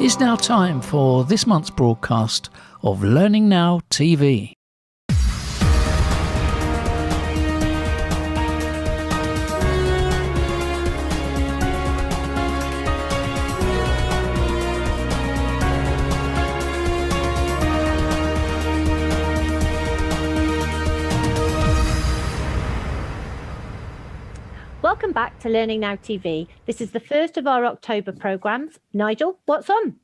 It's now time for this month's broadcast of Learning Now TV. Welcome back to Learning Now TV. This is the first of our October programmes. Nigel, what's on?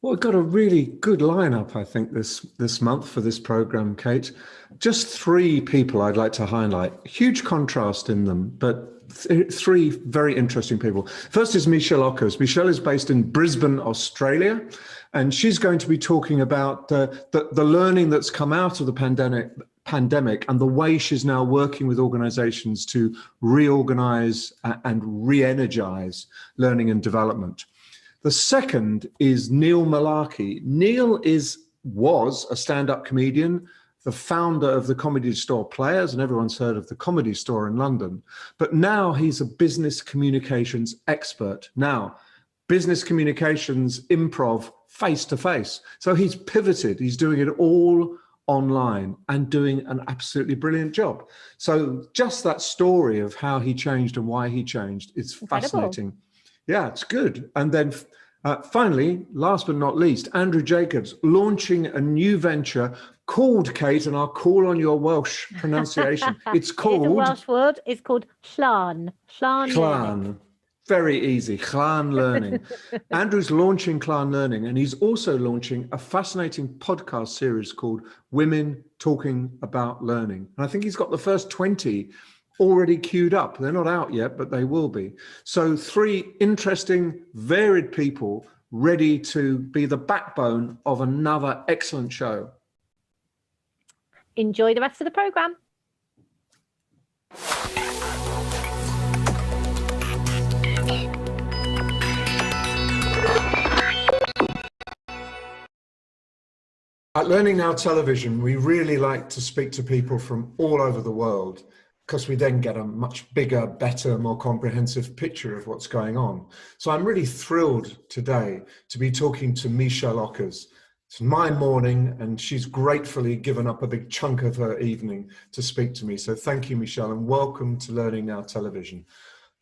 Well, we've got a really good lineup, I think, this month for this programme, Kate. Just three people I'd like to highlight. Huge contrast in them, but three very interesting people. First is Michelle Ockers. Michelle is based in Brisbane, Australia, and she's going to be talking about the learning that's come out of the pandemic and the way she's now working with organizations to reorganize and re-energize learning and development. The second is Neil Malarkey. Neil was a stand-up comedian, the founder of the Comedy Store Players, and everyone's heard of the Comedy Store in London, but now he's a business communications expert. Now, business communications, improv, face-to-face. So he's pivoted, he's doing it all online and doing an absolutely brilliant job. So just that story of how he changed and why he changed, it's fascinating. Yeah, it's good. And then finally, last but not least, Andrew Jacobs launching a new venture called, Kate, and I'll call on your Welsh pronunciation. It's called... It's a Welsh word. It's called Llan. Llan. Very easy, Llan Learning. Andrew's launching Llan Learning, and he's also launching a fascinating podcast series called Women Talking About Learning. And I think he's got the first 20 already queued up. They're not out yet, but they will be. So three interesting, varied people ready to be the backbone of another excellent show. Enjoy the rest of the programme. At Learning Now Television, we really like to speak to people from all over the world because we then get a much bigger, better, more comprehensive picture of what's going on. So I'm really thrilled today to be talking to Michelle Ockers. It's my morning and she's gratefully given up a big chunk of her evening to speak to me. So thank you, Michelle, and welcome to Learning Now Television.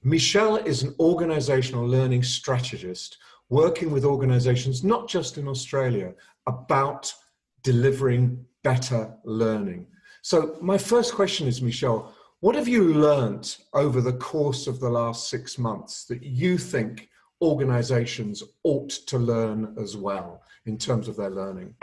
Michelle is an organizational learning strategist working with organizations, not just in Australia, about delivering better learning. So my first question is, Michelle, what have you learnt over the course of the last 6 months that you think organizations ought to learn as well in terms of their learning?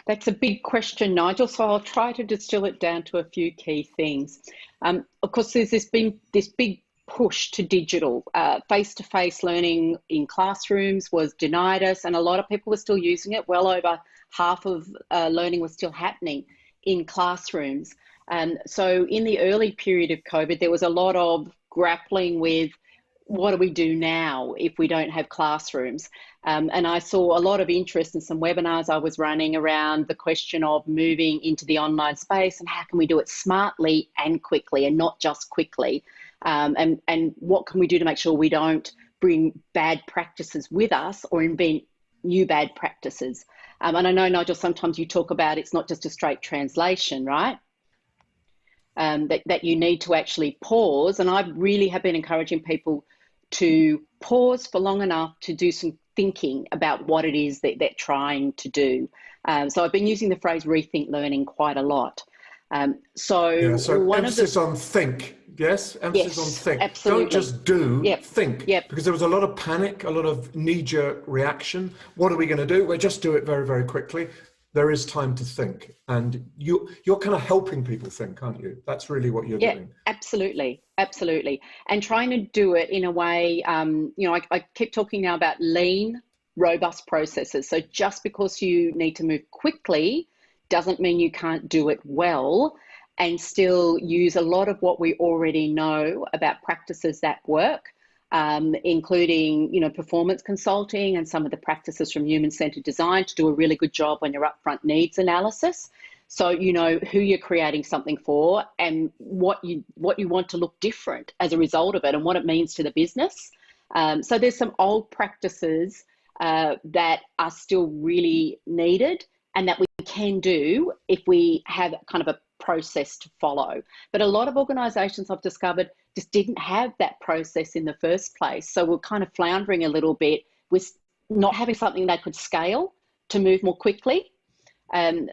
That's a big question, Nigel, so I'll try to distill it down to a few key things. Of course, there's been this big push to digital. Face-to-face learning in classrooms was denied us, and a lot of people were still using it. Well over half of learning was still happening in classrooms. So in the early period of COVID, there was a lot of grappling with what do we do now if we don't have classrooms? And I saw a lot of interest in some webinars I was running around the question of moving into the online space and how can we do it smartly and quickly and not just quickly. And what can we do to make sure we don't bring bad practices with us or invent new bad practices? And I know, Nigel, sometimes you talk about it's not just a straight translation, right? That you need to actually pause. And I really have been encouraging people to pause for long enough to do some thinking about what it is that they're trying to do. So I've been using the phrase rethink learning quite a lot. So emphasis on think. Yes, emphasis on think. Absolutely. Don't just do, think. Because there was a lot of panic, a lot of knee-jerk reaction. What are we going to do? We'll just do it very, very quickly. There is time to think. And you're kind of helping people think, aren't you? That's really what you're doing. Absolutely. Absolutely. And trying to do it in a way, I keep talking now about lean, robust processes. So just because you need to move quickly doesn't mean you can't do it well and still use a lot of what we already know about practices that work, including, performance consulting and some of the practices from human-centered design to do a really good job on your upfront needs analysis. So you know who you're creating something for and what you want to look different as a result of it and what it means to the business. So there's some old practices that are still really needed and that we can do if we have kind of a process to follow. But a lot of organisations I've discovered just didn't have that process in the first place. So we're kind of floundering a little bit with not having something they could scale to move more quickly.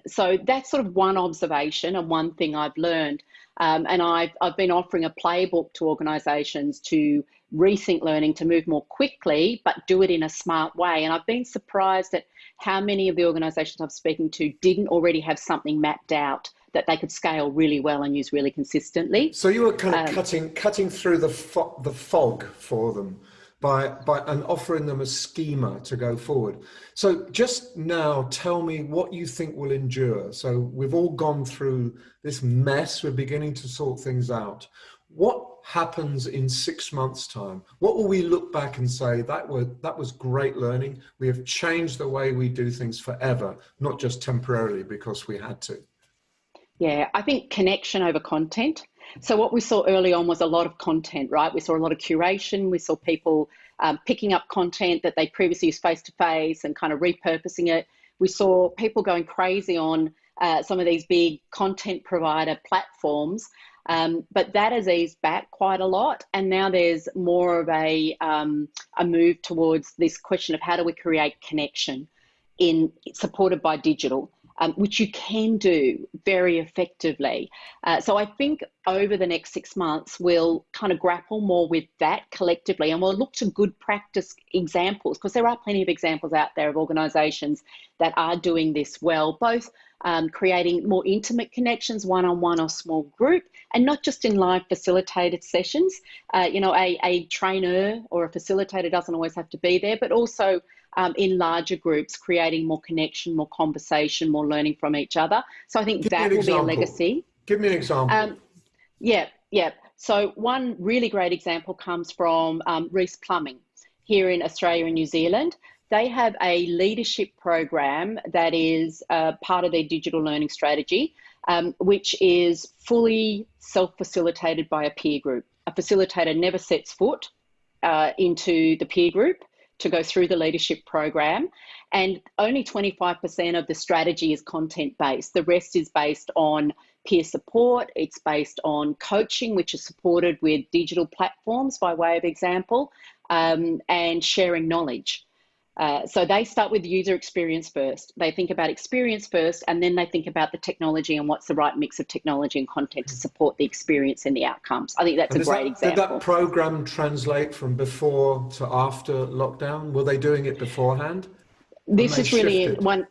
So that's sort of one observation and one thing I've learned. And I've been offering a playbook to organisations to rethink learning to move more quickly, but do it in a smart way. And I've been surprised at how many of the organisations I'm speaking to didn't already have something mapped out that they could scale really well and use really consistently. So you were kind of cutting through the fog for them by and offering them a schema to go forward. So just now, tell me what you think will endure. So we've all gone through this mess. We're beginning to sort things out. What happens in 6 months' time? What will we look back and say, that was great learning. We have changed the way we do things forever, not just temporarily because we had to. Yeah, I think connection over content. So what we saw early on was a lot of content, right? We saw a lot of curation. We saw people picking up content that they previously used face-to-face and kind of repurposing it. We saw people going crazy on some of these big content provider platforms, but that has eased back quite a lot. And now there's more of a move towards this question of how do we create connection supported by digital. Which you can do very effectively. So I think over the next 6 months, we'll kind of grapple more with that collectively, and we'll look to good practice examples, because there are plenty of examples out there of organisations that are doing this well, both creating more intimate connections, one-on-one or small group, and not just in live facilitated sessions. A trainer or a facilitator doesn't always have to be there, but also in larger groups, creating more connection, more conversation, more learning from each other. So I think that will be a legacy. Give me an example. Yeah. So one really great example comes from Reece Plumbing here in Australia and New Zealand. They have a leadership program that is part of their digital learning strategy, which is fully self-facilitated by a peer group. A facilitator never sets foot into the peer group to go through the leadership program, and only 25% of the strategy is content-based. The rest is based on peer support. It's based on coaching, which is supported with digital platforms by way of example, and sharing knowledge. So they start with user experience first. They think about experience first, and then they think about the technology and what's the right mix of technology and content to support the experience and the outcomes. I think that's a great example. Did that program translate from before to after lockdown? Were they doing it beforehand? This is really one.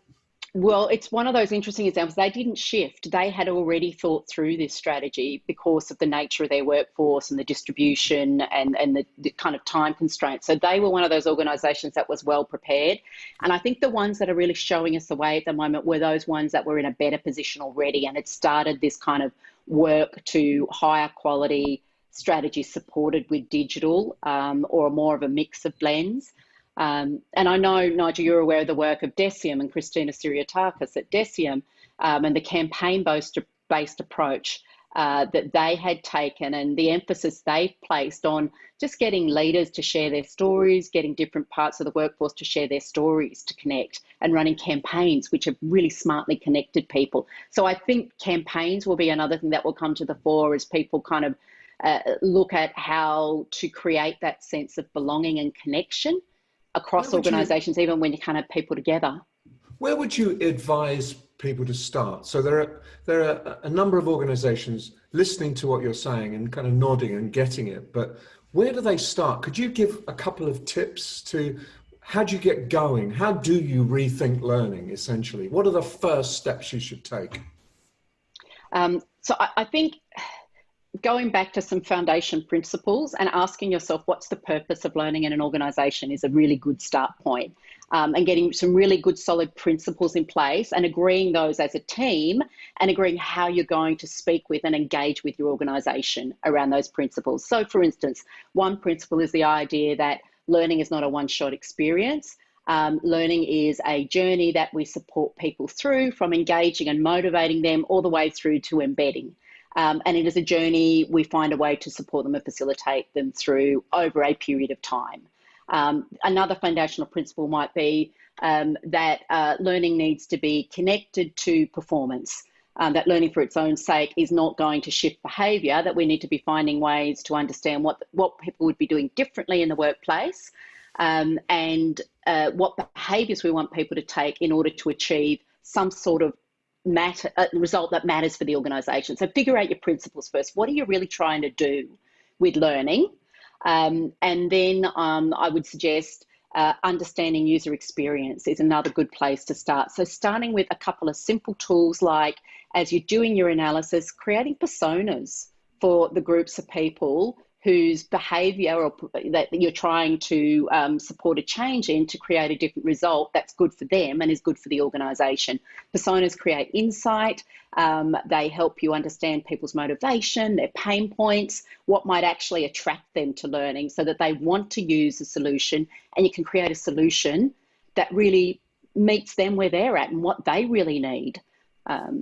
Well, it's one of those interesting examples. They didn't shift. They had already thought through this strategy because of the nature of their workforce and the distribution and the kind of time constraints. So they were one of those organisations that was well prepared. And I think the ones that are really showing us the way at the moment were those ones that were in a better position already and had started this kind of work to higher quality strategy supported with digital or more of a mix of blends. And I know, Nigel, you're aware of the work of Decium and Christina Siriotakis at Decium and the campaign-based approach that they had taken and the emphasis they've placed on just getting leaders to share their stories, getting different parts of the workforce to share their stories to connect, and running campaigns which have really smartly connected people. So I think campaigns will be another thing that will come to the fore as people kind of look at how to create that sense of belonging and connection across organisations, even when you can't have people together. Where would you advise people to start? So there are a number of organisations listening to what you're saying and kind of nodding and getting it, but where do they start? Could you give a couple of tips to how do you get going? How do you rethink learning, essentially? What are the first steps you should take? So I think going back to some foundation principles and asking yourself what's the purpose of learning in an organisation is a really good start point. And getting some really good solid principles in place and agreeing those as a team and agreeing how you're going to speak with and engage with your organisation around those principles. So for instance, one principle is the idea that learning is not a one-shot experience. Learning is a journey that we support people through, from engaging and motivating them all the way through to embedding. And it is a journey we find a way to support them and facilitate them through over a period of time. Another foundational principle might be that learning needs to be connected to performance. That learning for its own sake is not going to shift behaviour, that we need to be finding ways to understand what people would be doing differently in the workplace, and what behaviours we want people to take in order to achieve some sort of result that matters for the organisation. So figure out your principles first. What are you really trying to do with learning? And then I would suggest understanding user experience is another good place to start. So starting with a couple of simple tools, like as you're doing your analysis, creating personas for the groups of people whose behaviour or that you're trying to support a change in, to create a different result that's good for them and is good for the organisation. Personas create insight. They help you understand people's motivation, their pain points, what might actually attract them to learning, so that they want to use a solution, and you can create a solution that really meets them where they're at and what they really need.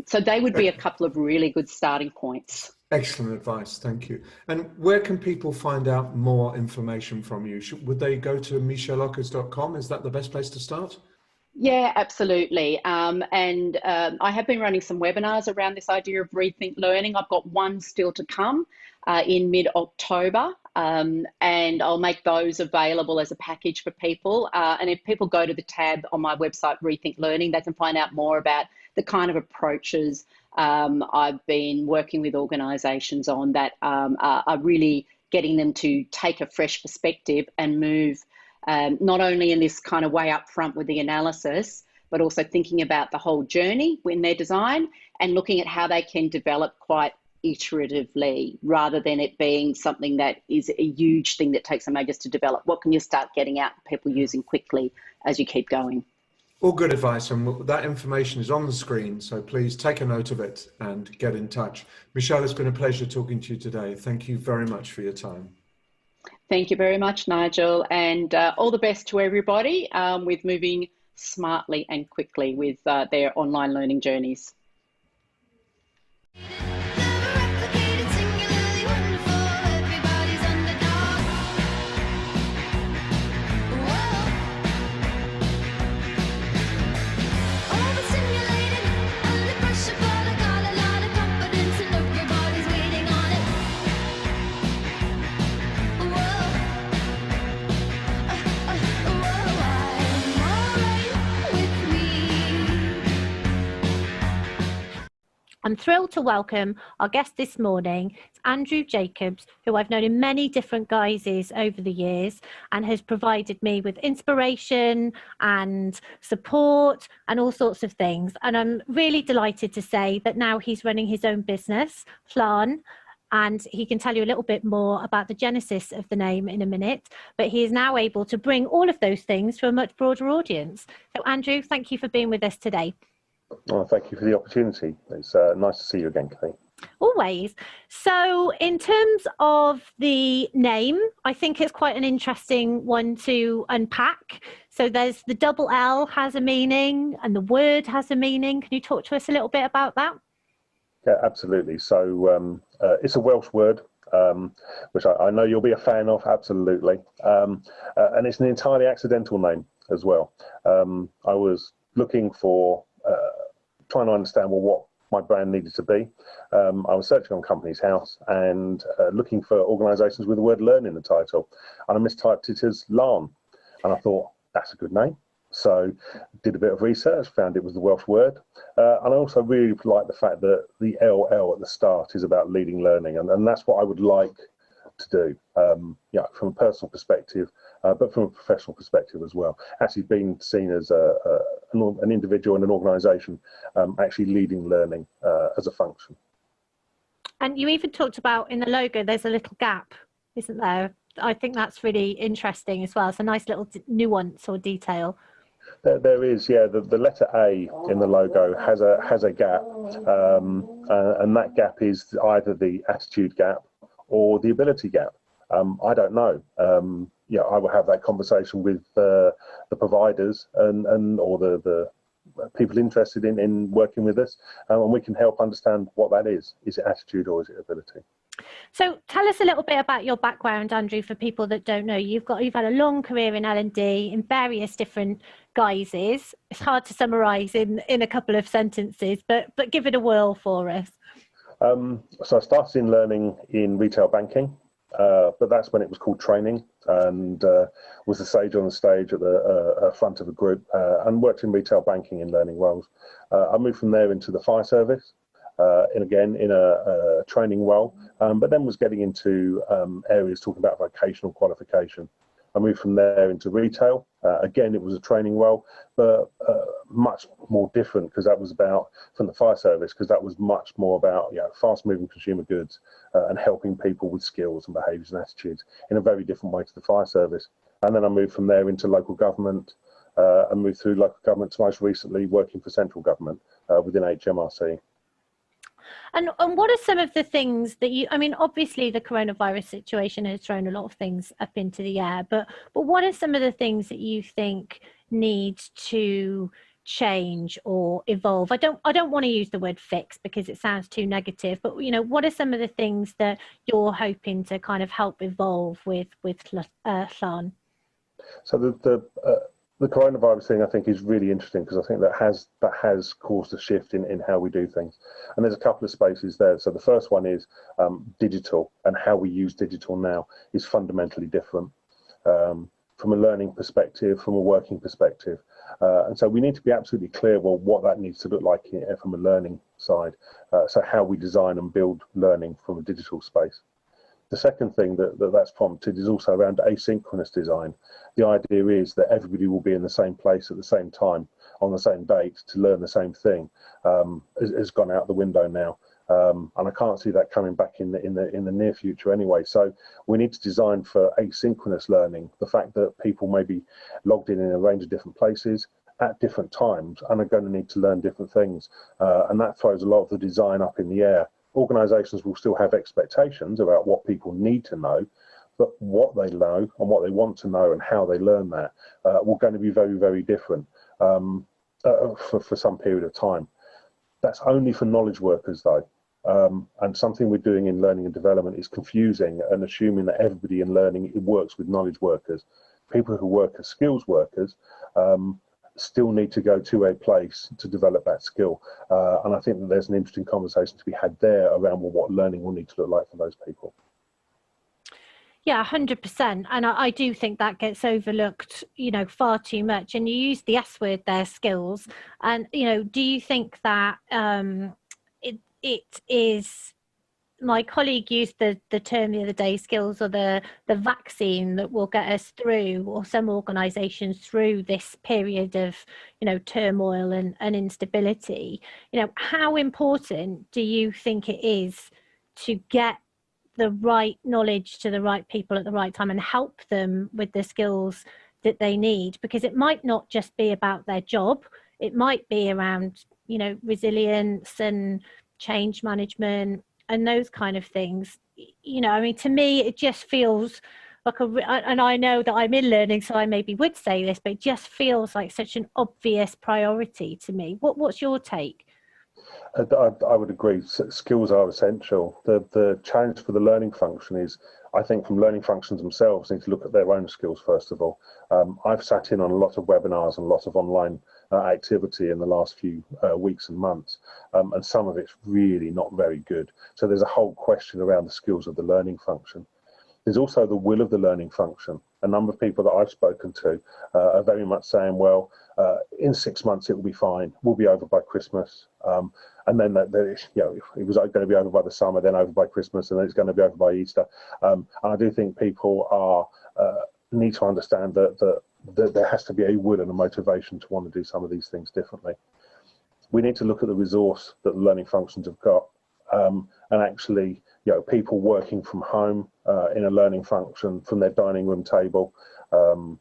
So they would be a couple of really good starting points. Excellent advice, thank you. And where can people find out more information from you? Would they go to micheleockers.com? Is that the best place to start? Yeah, absolutely. And I have been running some webinars around this idea of rethink learning. I've got one still to come in mid-October, and I'll make those available as a package for people. And if people go to the tab on my website, Rethink Learning, they can find out more about the kind of approaches I've been working with organisations on that are really getting them to take a fresh perspective and move not only in this kind of way up front with the analysis, but also thinking about the whole journey in their design and looking at how they can develop quite iteratively, rather than it being something that is a huge thing that takes some ages to develop. What can you start getting out people using quickly as you keep going? All good advice, and that information is on the screen, so please take a note of it and get in touch. Michelle, it's been a pleasure talking to you today. Thank you very much for your time. Thank you very much, Nigel, and all the best to everybody with moving smartly and quickly with their online learning journeys. I'm thrilled to welcome our guest this morning. It's Andrew Jacobs, who I've known in many different guises over the years and has provided me with inspiration and support and all sorts of things. And I'm really delighted to say that now he's running his own business, Flan, and he can tell you a little bit more about the genesis of the name in a minute, but he is now able to bring all of those things to a much broader audience. So Andrew, thank you for being with us today. Oh, thank you for the opportunity. It's nice to see you again, Kate. Always. So in terms of the name, I think it's quite an interesting one to unpack. So there's the double L has a meaning and the word has a meaning. Can you talk to us a little bit about that? Yeah, absolutely. So it's a Welsh word, which I know you'll be a fan of, absolutely. And it's an entirely accidental name as well. I was looking for trying to understand what my brand needed to be. I was searching on Companies House and looking for organisations with the word learn in the title, and I mistyped it as LAN, and I thought that's a good name. So did a bit of research, found it was the Welsh word, and I also really like the fact that the LL at the start is about leading learning, and that's what I would like to do, from a personal perspective, but from a professional perspective as well. Actually being seen as an individual and an organisation actually leading learning as a function. And you even talked about in the logo, there's a little gap, isn't there? I think that's really interesting as well. It's a nice little nuance or detail. There is, yeah. The letter A in the logo has a gap, and that gap is either the attitude gap or the ability gap. I don't know. I will have that conversation with the providers or the people interested in working with us, and we can help understand what that is. Is it attitude or is it ability? So tell us a little bit about your background, Andrew, for people that don't know. You've had a long career in L&D in various different guises. It's hard to summarise in a couple of sentences, but give it a whirl for us. So I started in learning in retail banking, but that's when it was called training, and was the sage on the stage at the front of a group, and worked in retail banking in learning roles. I moved from there into the fire service, and again in a training role, but then was getting into areas talking about vocational qualification. I moved from there into retail. Again, it was a training role, but much more different, because that was about, from the fire service, because that was much more about fast-moving consumer goods and helping people with skills and behaviours and attitudes in a very different way to the fire service. And then I moved from there into local government, and moved through local government to most recently working for central government within HMRC. And what are some of the things that I mean, obviously the coronavirus situation has thrown a lot of things up into the air, but what are some of the things that you think need to change or evolve? I don't want to use the word fix because it sounds too negative, but what are some of the things that you're hoping to kind of help evolve with Llan? So the coronavirus thing, I think, is really interesting, because I think that has caused a shift in how we do things. And there's a couple of spaces there. So the first one is digital, and how we use digital now is fundamentally different from a learning perspective, from a working perspective. And so we need to be absolutely clear, well, what that needs to look like from a learning side. So how we design and build learning from a digital space. The second thing that's prompted is also around asynchronous design. The idea is that everybody will be in the same place at the same time on the same date to learn the same thing. Has gone out the window now, and I can't see that coming back in the near future anyway. So we need to design for asynchronous learning. The fact that people may be logged in a range of different places at different times and are going to need to learn different things, and that throws a lot of the design up in the air. Organisations will still have expectations about what people need to know, but what they know and what they want to know and how they learn that will going to be very, very different for some period of time. That's only for knowledge workers, though. And something we're doing in learning and development is confusing and assuming that everybody in learning works with knowledge workers. People who work as skills workers still need to go to a place to develop that skill. And I think that there's an interesting conversation to be had there around what learning will need to look like for those people. Yeah, 100%. And I do think that gets overlooked, far too much. And you use the S word there, skills. And, do you think that it is, my colleague used the term the other day, skills are the vaccine that will get us through, or some organisations through, this period of, turmoil and instability. How important do you think it is to get the right knowledge to the right people at the right time and help them with the skills that they need? Because it might not just be about their job. It might be around, resilience and change management and those kind of things. I mean, to me, it just feels like and I know that I'm in learning, so I maybe would say this, but it just feels like such an obvious priority to me. What's your take? I would agree. Skills are essential. The challenge for the learning function is, I think, from learning functions themselves need to look at their own skills first of all. I've sat in on a lot of webinars and a lot of online activity in the last few weeks and months, and some of it's really not very good. So there's a whole question around the skills of the learning function. There's also the will of the learning function. A number of people that I've spoken to are very much saying, well, in 6 months it will be fine. We'll be over by Christmas. And then it was going to be over by the summer, then over by Christmas, and then it's going to be over by Easter. And I do think people need to understand that there has to be a will and a motivation to want to do some of these things differently. We need to look at the resource that the learning functions have got, and actually, people working from home in a learning function from their dining room table, on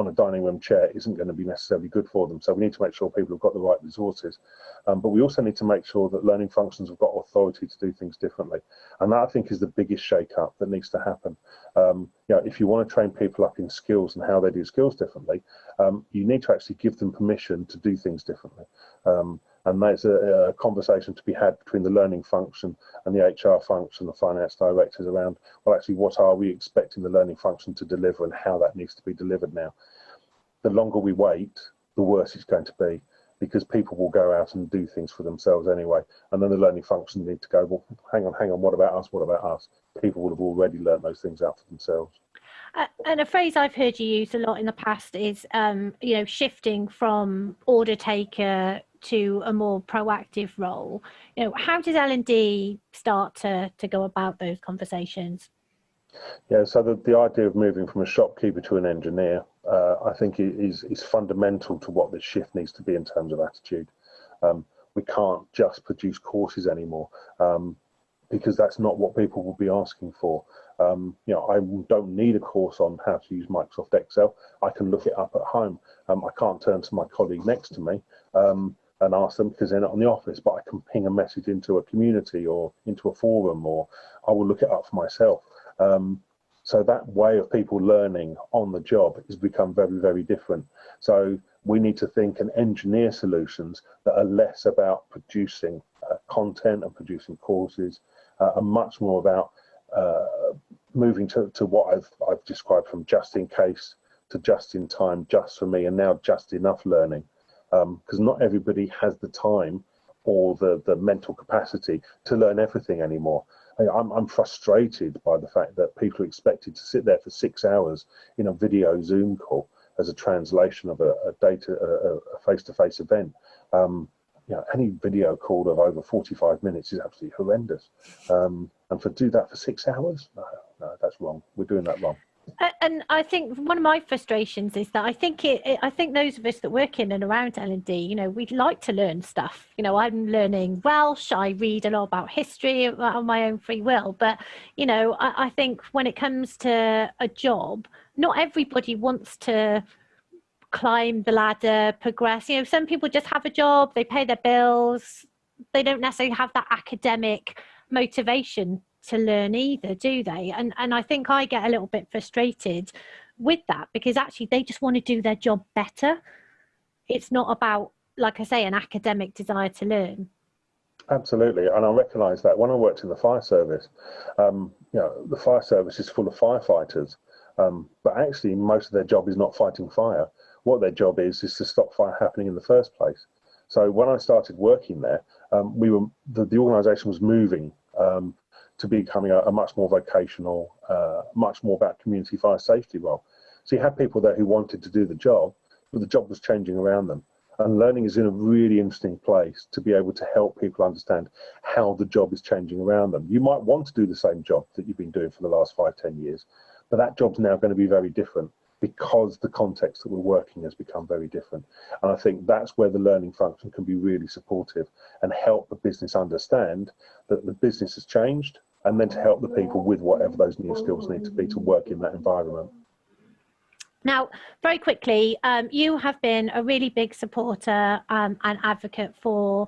a dining room chair isn't going to be necessarily good for them. So we need to make sure people have got the right resources. But we also need to make sure that learning functions have got authority to do things differently. And that, I think, is the biggest shake-up that needs to happen. If you want to train people up in skills and how they do skills differently, you need to actually give them permission to do things differently. And that's a conversation to be had between the learning function and the HR function, the finance directors around, well, actually, what are we expecting the learning function to deliver and how that needs to be delivered now. The longer we wait, the worse it's going to be, because people will go out and do things for themselves anyway. And then the learning function need to go, well, hang on, what about us? What about us? People would have already learned those things out for themselves. And a phrase I've heard you use a lot in the past is, shifting from order taker to a more proactive role. How does L&D start to go about those conversations? Yeah, so the idea of moving from a shopkeeper to an engineer, I think is fundamental to what this shift needs to be in terms of attitude. We can't just produce courses anymore, because that's not what people will be asking for. I don't need a course on how to use Microsoft Excel. I can look it up at home. I can't turn to my colleague next to me and ask them because they're not in the office, but I can ping a message into a community or into a forum, or I will look it up for myself. So that way of people learning on the job has become very, very different. So we need to think and engineer solutions that are less about producing content and producing courses, and much more about moving to what I've described from just in case to just in time, just for me, and now just enough learning. Because not everybody has the time or the mental capacity to learn everything anymore. I'm frustrated by the fact that people are expected to sit there for 6 hours in a video Zoom call as a translation of a face-to-face event. Any video call of over 45 minutes is absolutely horrendous. And do that for 6 hours? No, that's wrong. We're doing that wrong. And I think one of my frustrations is that I think those of us that work in and around L&D, we'd like to learn stuff. I'm learning Welsh. I read a lot about history on my own free will. But, I think when it comes to a job, not everybody wants to climb the ladder, progress. Some people just have a job, they pay their bills. They don't necessarily have that academic motivation to learn either, do they? And I think I get a little bit frustrated with that, because actually they just want to do their job better. It's not about, like I say, an academic desire to learn. Absolutely, and I recognise that when I worked in the fire service, the fire service is full of firefighters, but actually most of their job is not fighting fire. What their job is to stop fire happening in the first place. So when I started working there, the organisation was moving to becoming a much more vocational, much more about community fire safety role. So you had people there who wanted to do the job, but the job was changing around them. And learning is in a really interesting place to be able to help people understand how the job is changing around them. You might want to do the same job that you've been doing for the last 5-10 years, but that job's now going to be very different because the context that we're working has become very different. And I think that's where the learning function can be really supportive and help the business understand that the business has changed, and then to help the people with whatever those new skills need to be to work in that environment. Now, very quickly, you have been a really big supporter and advocate for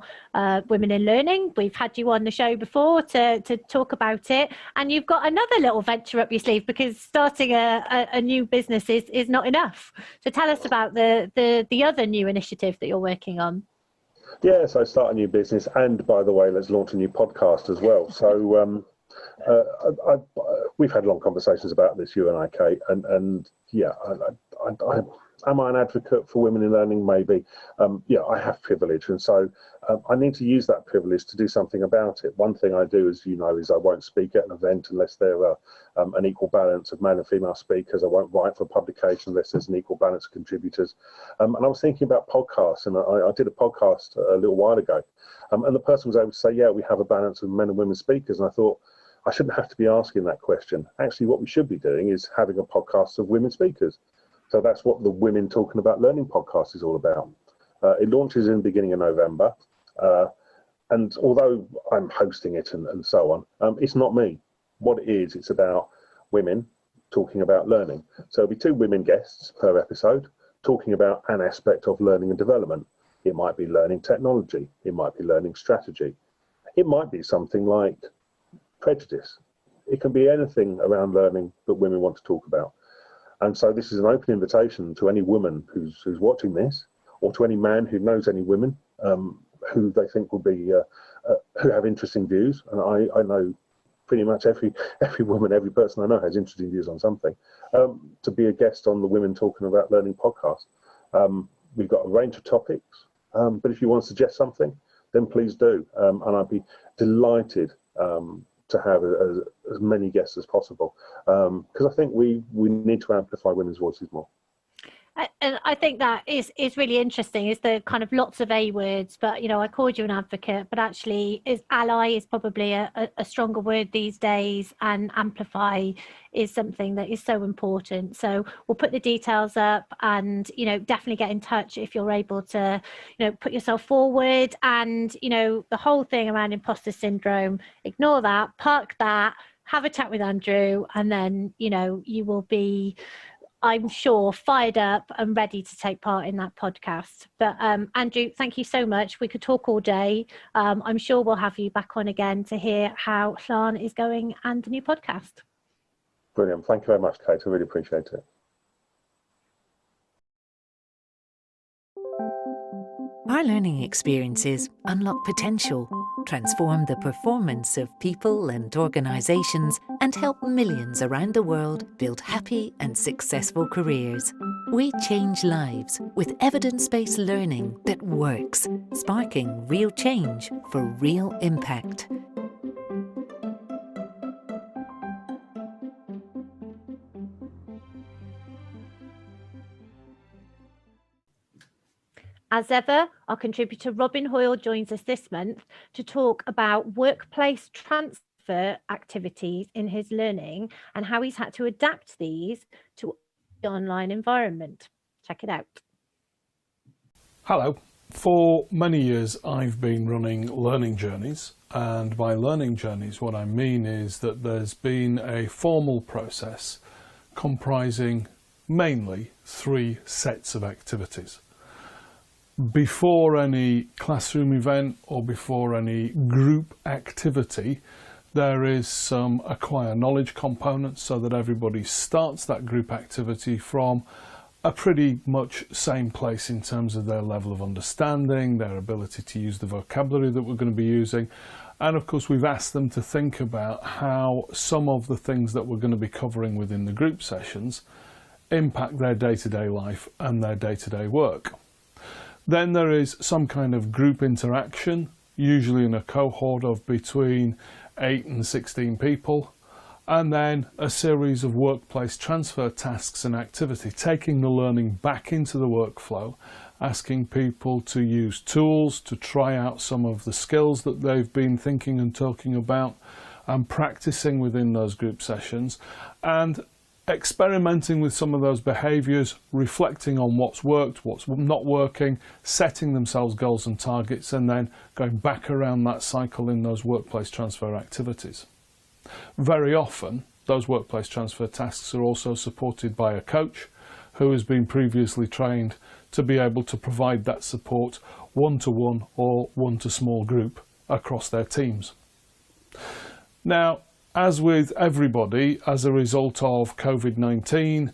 women in learning. We've had you on the show before to talk about it, and you've got another little venture up your sleeve, because starting a new business is not enough. So tell us about the other new initiative that you're working on. Yeah, so start a new business, and by the way, let's launch a new podcast as well. So we've had long conversations about this, you and I, Kate, and yeah, am I an advocate for women in learning? Maybe. I have privilege, and so I need to use that privilege to do something about it. One thing I do, as you know, is I won't speak at an event unless there are an equal balance of male and female speakers. I won't write for publication unless there's an equal balance of contributors. And I was thinking about podcasts, and I did a podcast a little while ago, and the person was able to say, yeah, we have a balance of men and women speakers, and I thought, I shouldn't have to be asking that question. Actually, what we should be doing is having a podcast of women speakers. So that's what the Women Talking About Learning podcast is all about. It launches in the beginning of November. And although I'm hosting it and so on, it's not me. What it is, it's about women talking about learning. So it'll be 2 women guests per episode talking about an aspect of learning and development. It might be learning technology. It might be learning strategy. It might be something like prejudice. It can be anything around learning that women want to talk about. And so this is an open invitation to any woman who's watching this, or to any man who knows any women who they think will be who have interesting views, and I know pretty much every woman, every person I know has interesting views on something, to be a guest on the Women Talking About Learning podcast. We've got a range of topics, but if you want to suggest something, then please do, and I'd be delighted to have as many guests as possible, because I think we need to amplify women's voices more. And I think that is really interesting, is the kind of lots of A words, but, you know, I called you an advocate, but actually ally is probably a stronger word these days, and amplify is something that is so important. So we'll put the details up, and, you know, definitely get in touch if you're able to, you know, put yourself forward. And, you know, the whole thing around imposter syndrome, ignore that, park that, have a chat with Andrew, and then, you know, you will be, I'm sure, fired up and ready to take part in that podcast. But Andrew, thank you so much. We could talk all day. I'm sure we'll have you back on again to hear how Llan is going and the new podcast. Brilliant. Thank you very much, Kate. I really appreciate it. Our learning experiences unlock potential, transform the performance of people and organisations, and help millions around the world build happy and successful careers. We change lives with evidence-based learning that works, sparking real change for real impact. As ever, our contributor Robin Hoyle joins us this month to talk about workplace transfer activities in his learning and how he's had to adapt these to the online environment. Check it out. Hello. For many years I've been running learning journeys, and by learning journeys what I mean is that there's been a formal process comprising mainly 3 sets of activities. Before any classroom event or before any group activity, there is some acquire knowledge component, so that everybody starts that group activity from a pretty much same place in terms of their level of understanding, their ability to use the vocabulary that we're going to be using. And of course we've asked them to think about how some of the things that we're going to be covering within the group sessions impact their day-to-day life and their day-to-day work. Then there is some kind of group interaction, usually in a cohort of between 8 and 16 people, and then a series of workplace transfer tasks and activity, taking the learning back into the workflow, asking people to use tools to try out some of the skills that they've been thinking and talking about, and practicing within those group sessions, and experimenting with some of those behaviours, reflecting on what's worked, what's not working, setting themselves goals and targets, and then going back around that cycle in those workplace transfer activities. Very often, those workplace transfer tasks are also supported by a coach who has been previously trained to be able to provide that support one-to-one or one-to-small group across their teams. Now, as with everybody, as a result of COVID-19,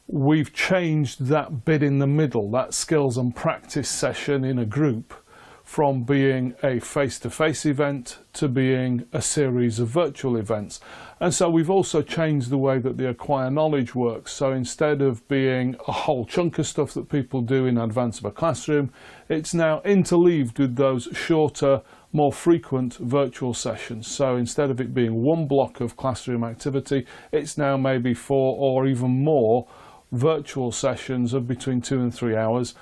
we've changed that bit in the middle, that skills and practice session in a group, from being a face-to-face event to being a series of virtual events. And so we've also changed the way that the acquire knowledge works. So instead of being a whole chunk of stuff that people do in advance of a classroom, it's now interleaved with those shorter, more frequent virtual sessions. So instead of it being one block of classroom activity, it's now maybe 4 or even more virtual sessions of between 2 and 3 hours,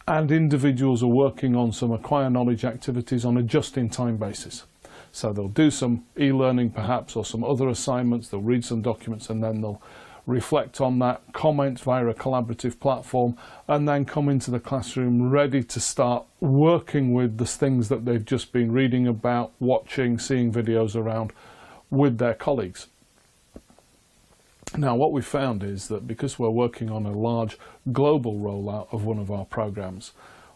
and individuals are working on some acquire knowledge activities on a just-in-time basis. So they'll do some e-learning perhaps, or some other assignments, they'll read some documents, and then they'll reflect on that, comment via a collaborative platform, and then come into the classroom ready to start working with the things that they've just been reading about, watching, seeing videos around with their colleagues. Now, what we've found is that because we're working on a large global rollout of one of our programs,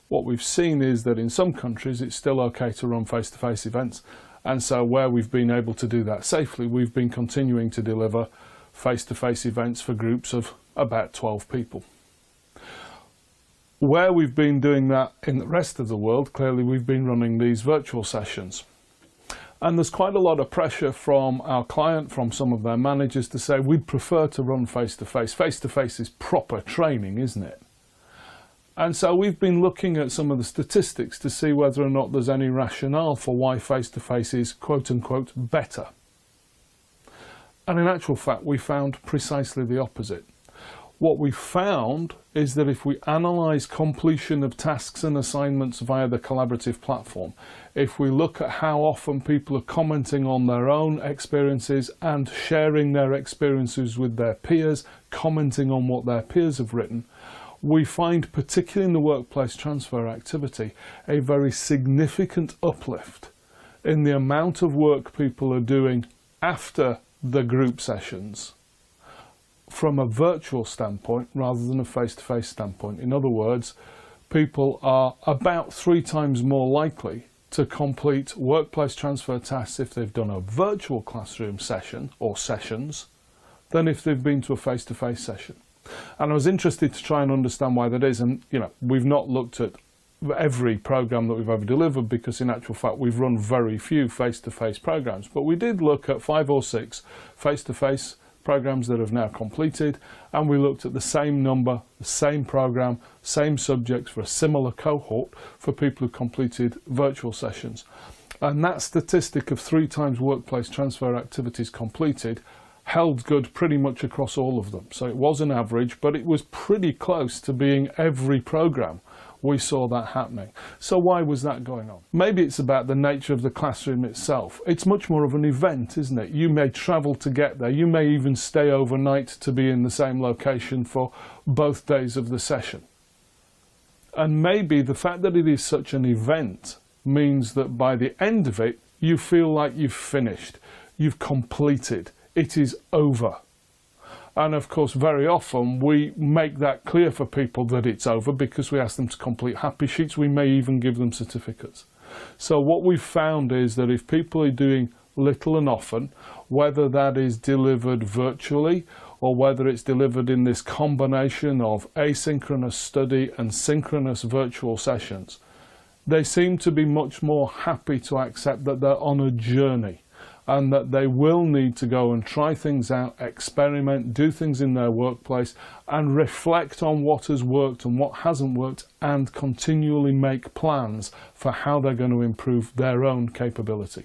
what we've seen is that in some countries it's still okay to run face-to-face events, and so where we've been able to do that safely, we've been continuing to deliver face-to-face events for groups of about 12 people. Where we've been doing that in the rest of the world, clearly we've been running these virtual sessions. And there's quite a lot of pressure from our client, from some of their managers, to say we'd prefer to run face-to-face. Face-to-face is proper training, isn't it? And so we've been looking at some of the statistics to see whether or not there's any rationale for why face-to-face is quote-unquote better. And in actual fact, we found precisely the opposite. What we found is that if we analyse completion of tasks and assignments via the collaborative platform, if we look at how often people are commenting on their own experiences and sharing their experiences with their peers, commenting on what their peers have written, we find, particularly in the workplace transfer activity, a very significant uplift in the amount of work people are doing after the group sessions from a virtual standpoint rather than a face-to-face standpoint. In other words, people are about 3 times more likely to complete workplace transfer tasks if they've done a virtual classroom session or sessions than if they've been to a face-to-face session. And I was interested to try and understand why that is. And, you know, we've not looked at every program that we've ever delivered because in actual fact we've run very few face-to-face programs. But we did look at 5 or 6 face-to-face programs that have now completed, and we looked at the same number, the same program, same subjects for a similar cohort for people who completed virtual sessions. And that statistic of 3 times workplace transfer activities completed held good pretty much across all of them. So it was an average, but it was pretty close to being every program we saw that happening. So why was that going on? Maybe it's about the nature of the classroom itself. It's much more of an event, isn't it? You may travel to get there. You may even stay overnight to be in the same location for both days of the session. And maybe the fact that it is such an event means that by the end of it, you feel like you've finished, you've completed, it is over. And of course, very often we make that clear for people that it's over because we ask them to complete happy sheets. We may even give them certificates. So what we've found is that if people are doing little and often, whether that is delivered virtually or whether it's delivered in this combination of asynchronous study and synchronous virtual sessions, they seem to be much more happy to accept that they're on a journey, and that they will need to go and try things out, experiment, do things in their workplace, and reflect on what has worked and what hasn't worked, and continually make plans for how they're going to improve their own capability.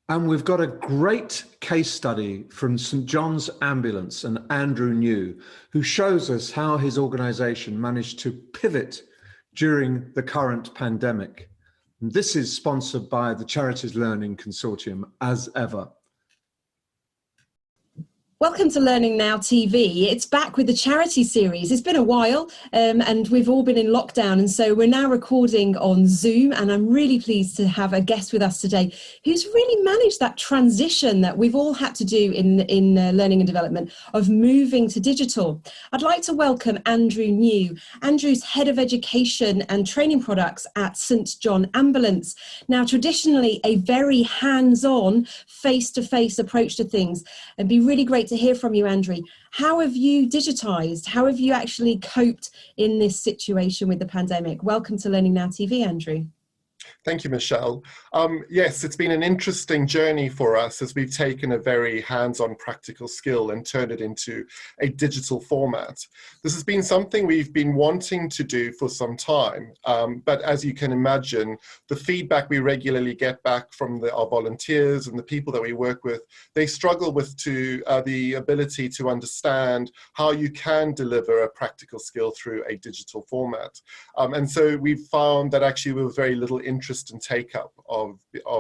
And we've got a great case study from St John's Ambulance and Andrew New, who shows us how his organisation managed to pivot during the current pandemic. And this is sponsored by the Charities Learning Consortium, as ever. Welcome to Learning Now TV. It's back with the charity series. It's been a while and we've all been in lockdown, and so we're now recording on Zoom, and I'm really pleased to have a guest with us today who's really managed that transition that we've all had to do in learning and development of moving to digital. I'd like to welcome Andrew New. Andrew's Head of Education and Training Products at St John Ambulance. Now, traditionally a very hands-on, face-to-face approach to things. It'd be really great to hear from you, Andrew. How have you digitized? How have you actually coped in this situation with the pandemic? Welcome to Learning Now TV, Andrew. Thank you, Michelle. Yes, it's been an interesting journey for us as we've taken a very hands-on practical skill and turned it into a digital format. This has been something we've been wanting to do for some time, but as you can imagine, the feedback we regularly get back from our volunteers and the people that we work with, they struggle with the ability to understand how you can deliver a practical skill through a digital format. And so we've found that actually there was very little interest and take-up of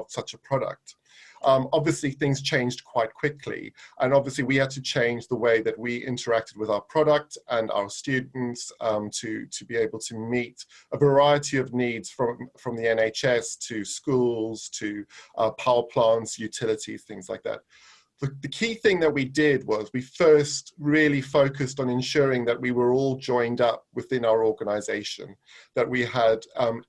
such a product. Obviously, things changed quite quickly. And obviously, we had to change the way that we interacted with our product and our students to be able to meet a variety of needs from the NHS to schools to power plants, utilities, things like that. The key thing that we did was we first really focused on ensuring that we were all joined up within our organization, that we had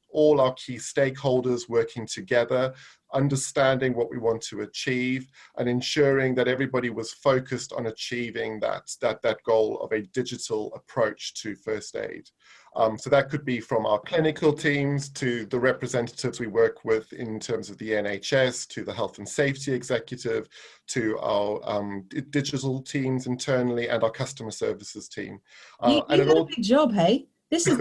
all our key stakeholders working together, understanding what we want to achieve, and ensuring that everybody was focused on achieving that goal of a digital approach to first aid. So that could be from our clinical teams to the representatives we work with in terms of the NHS, to the health and safety executive, to our digital teams internally, and our customer services team. You had a big job, hey? This is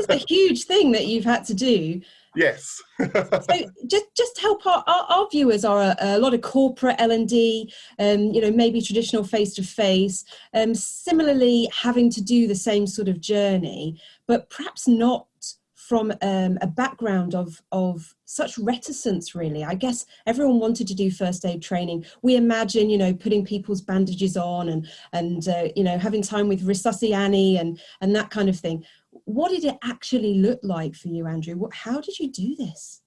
a huge thing that you've had to do. Yes. So just help our viewers are a lot of corporate L&D, maybe traditional face-to-face, similarly having to do the same sort of journey, but perhaps not from a background of such reticence, really. I guess everyone wanted to do first aid training. We imagine, putting people's bandages on and having time with Resusci Annie and that kind of thing. What did it actually look like for you, Andrew? How did you do this?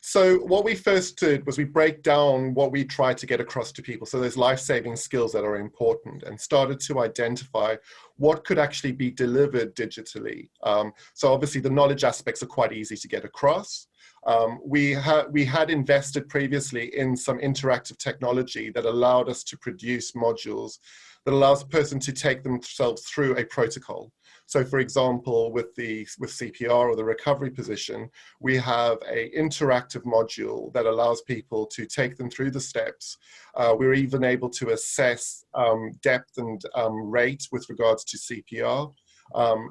So what we first did was we break down what we try to get across to people. So there's life-saving skills that are important, and started to identify what could actually be delivered digitally. So obviously the knowledge aspects are quite easy to get across. We had invested previously in some interactive technology that allowed us to produce modules that allows a person to take themselves through a protocol. So for example, with CPR or the recovery position, we have an interactive module that allows people to take them through the steps. We're even able to assess depth and rate with regards to CPR.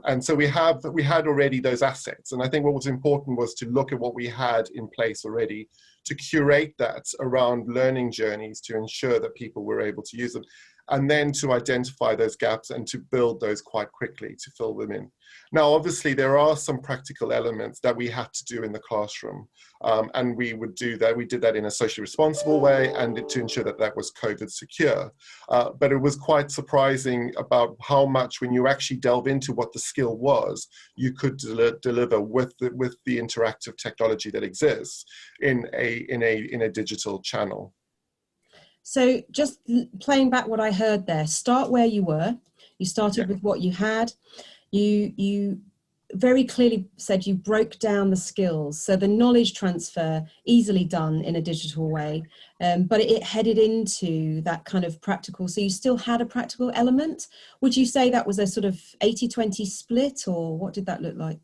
And so we had already those assets. And I think what was important was to look at what we had in place already, to curate that around learning journeys to ensure that people were able to use them, and then to identify those gaps and to build those quite quickly to fill them in. Now, obviously, there are some practical elements that we had to do in the classroom, and we would do that. We did that in a socially responsible way and to ensure that that was COVID secure. But it was quite surprising about how much, when you actually delve into what the skill was, you could deliver with the interactive technology that exists in a digital channel. So just playing back what I heard there, start where you were. You started with what you had. You very clearly said you broke down the skills. So the knowledge transfer, easily done in a digital way, but it headed into that kind of practical. So you still had a practical element. Would you say that was a sort of 80-20 split, or what did that look like?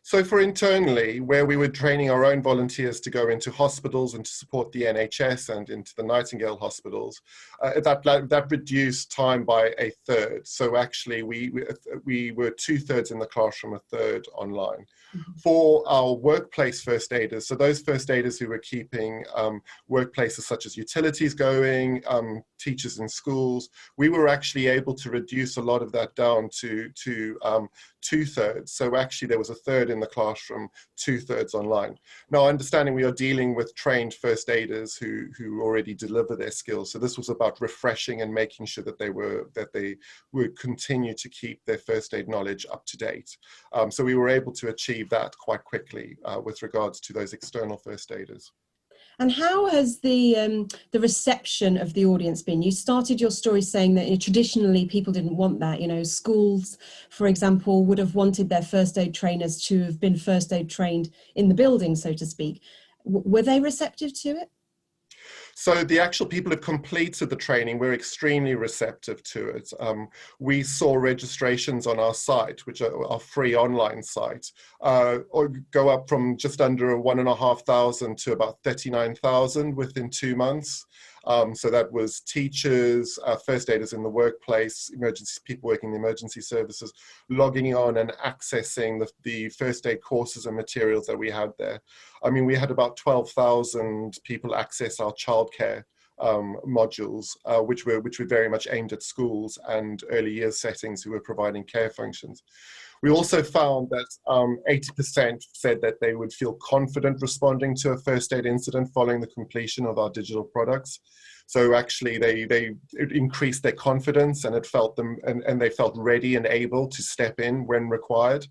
So for internally, where we were training our own volunteers to go into hospitals and to support the NHS and into the Nightingale hospitals, that reduced time by a third. So actually we were 2/3 in the classroom, a third online. Mm-hmm. For our workplace first aiders, so those first aiders who were keeping workplaces such as utilities going, teachers in schools, we were actually able to reduce a lot of that down to 2/3. So actually there was a third in the classroom, 2/3 online. Now, understanding we are dealing with trained first aiders who already deliver their skills. So this was about refreshing and making sure that they would continue to keep their first aid knowledge up to date. So we were able to achieve that quite quickly with regards to those external first aiders. And how has the reception of the audience been? You started your story saying that traditionally people didn't want that. Schools, for example, would have wanted their first aid trainers to have been first aid trained in the building, so to speak. Were they receptive to it? So the actual people who completed the training were extremely receptive to it. We saw registrations on our site, which are our free online site, or go up from just under 1,500 to about 39,000 within 2 months. So that was teachers, first aiders in the workplace, people working in the emergency services, logging on and accessing the first aid courses and materials that we had there. I mean, we had about 12,000 people access our childcare modules, which were very much aimed at schools and early years settings who were providing care functions. We also found that 80% said that they would feel confident responding to a first aid incident following the completion of our digital products. So actually it increased their confidence, and it felt them, and they felt ready and able to step in when required.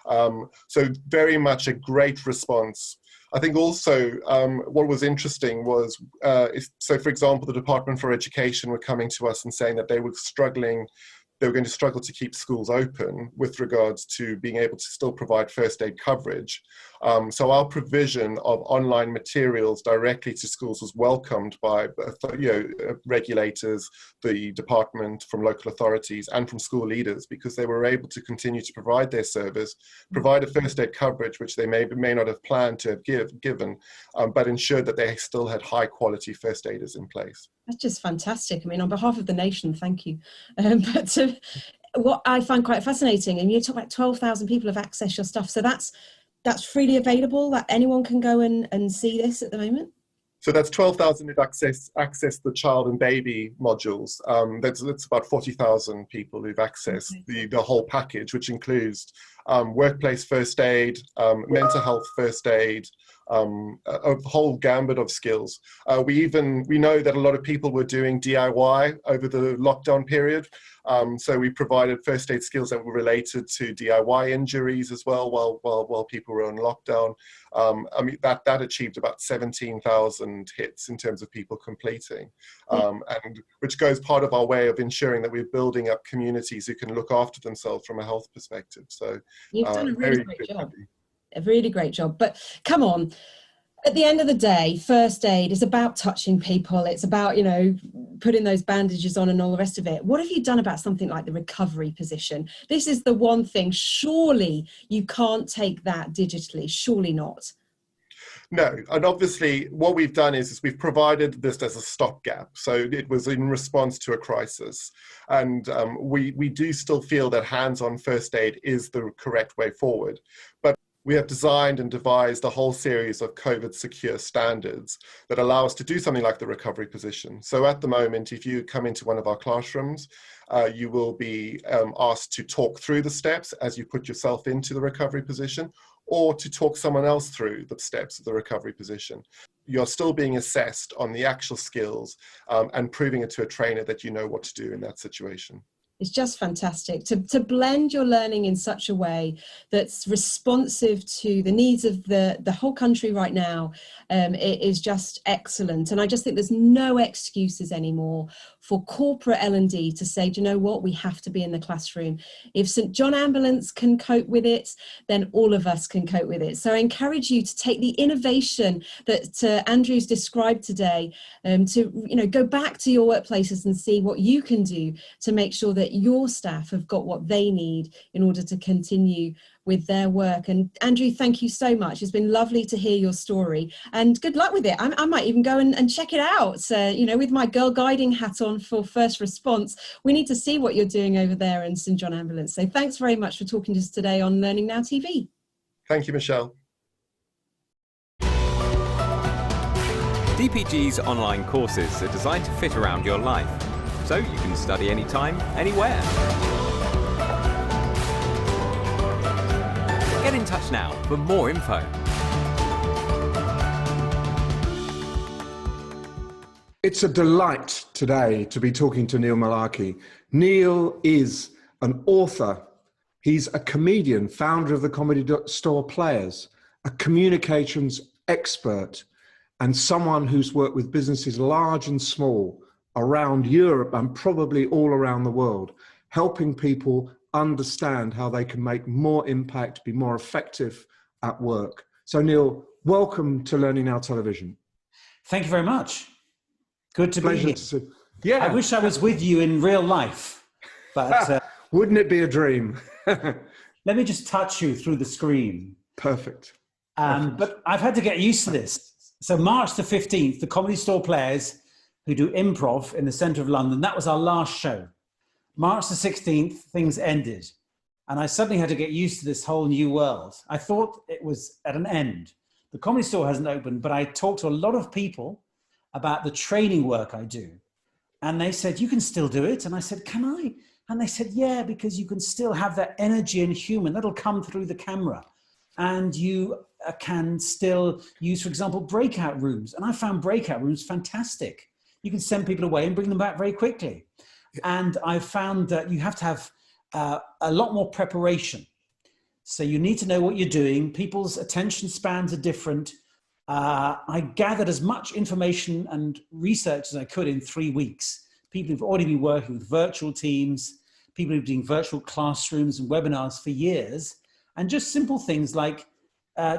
So very much a great response. I think also what was interesting was, so for example, the Department for Education were coming to us and saying that they were going to struggle to keep schools open with regards to being able to still provide first aid coverage. So our provision of online materials directly to schools was welcomed by regulators, the department, from local authorities, and from school leaders, because they were able to continue to provide their service, provide a first aid coverage, which they may not have planned to have given, but ensured that they still had high quality first aiders in place. That's just fantastic. I mean, on behalf of the nation, thank you. What I find quite fascinating, and you talk about 12,000 people have accessed your stuff, so that's freely available, that anyone can go and see this at the moment? So that's 12,000 who've accessed the child and baby modules. That's about 40,000 people who've accessed the whole package, which includes workplace first aid, mental health first aid, a whole gambit of skills. We know that a lot of people were doing DIY over the lockdown period. So we provided first aid skills that were related to DIY injuries as well while people were on lockdown. I mean, that achieved about 17,000 hits in terms of people completing, and which goes part of our way of ensuring that we're building up communities who can look after themselves from a health perspective. So you've done a really great job. A really great job. But come on, at the end of the day, first aid is about touching people. It's about, putting those bandages on and all the rest of it. What have you done about something like the recovery position? This is the one thing. Surely you can't take that digitally. Surely not. No, and obviously what we've done is we've provided this as a stopgap. So it was in response to a crisis. And we do still feel that hands-on first aid is the correct way forward. But we have designed and devised a whole series of COVID secure standards that allow us to do something like the recovery position. So at the moment, if you come into one of our classrooms, you will be asked to talk through the steps as you put yourself into the recovery position, or to talk someone else through the steps of the recovery position. You're still being assessed on the actual skills and proving it to a trainer that you know what to do in that situation. It's just fantastic to blend your learning in such a way that's responsive to the needs of the whole country right now. It is just excellent. And I just think there's no excuses anymore for corporate L&D to say, do you know what, we have to be in the classroom. If St John Ambulance can cope with it, then all of us can cope with it. So I encourage you to take the innovation that Andrew's described today, to go back to your workplaces and see what you can do to make sure that your staff have got what they need in order to continue with their work. And Andrew, thank you so much. It's been lovely to hear your story, and good luck with it. I might even go and check it out. With my Girl Guiding hat on for first response, we need to see what you're doing over there in St John Ambulance. So thanks very much for talking to us today on Learning Now TV. Thank you, Michelle. DPG's online courses are designed to fit around your life, so you can study anytime, anywhere. Get in touch now for more info. It's a delight today to be talking to Neil Malarkey. Neil is an author. He's a comedian, founder of the Comedy Store Players, a communications expert, and someone who's worked with businesses large and small around Europe and probably all around the world, helping people understand how they can make more impact, be more effective at work. So Neil, welcome to Learning Now Television. Thank you very much. Good to be here. Yeah. I wish I was with you in real life, but wouldn't it be a dream? Let me just touch you through the screen. Perfect. But I've had to get used to this. So March the 15th, the Comedy Store Players, who do improv in the centre of London, that was our last show. March the 16th, things ended. And I suddenly had to get used to this whole new world. I thought it was at an end. The Comedy Store hasn't opened, but I talked to a lot of people about the training work I do. And they said, you can still do it. And I said, can I? And they said, yeah, because you can still have that energy and humor that'll come through the camera. And you can still use, for example, breakout rooms. And I found breakout rooms fantastic. You can send people away and bring them back very quickly. And I found that you have to have a lot more preparation. So you need to know what you're doing. People's attention spans are different. I gathered as much information and research as I could in 3 weeks. People who've already been working with virtual teams, people who've been doing virtual classrooms and webinars for years, and just simple things like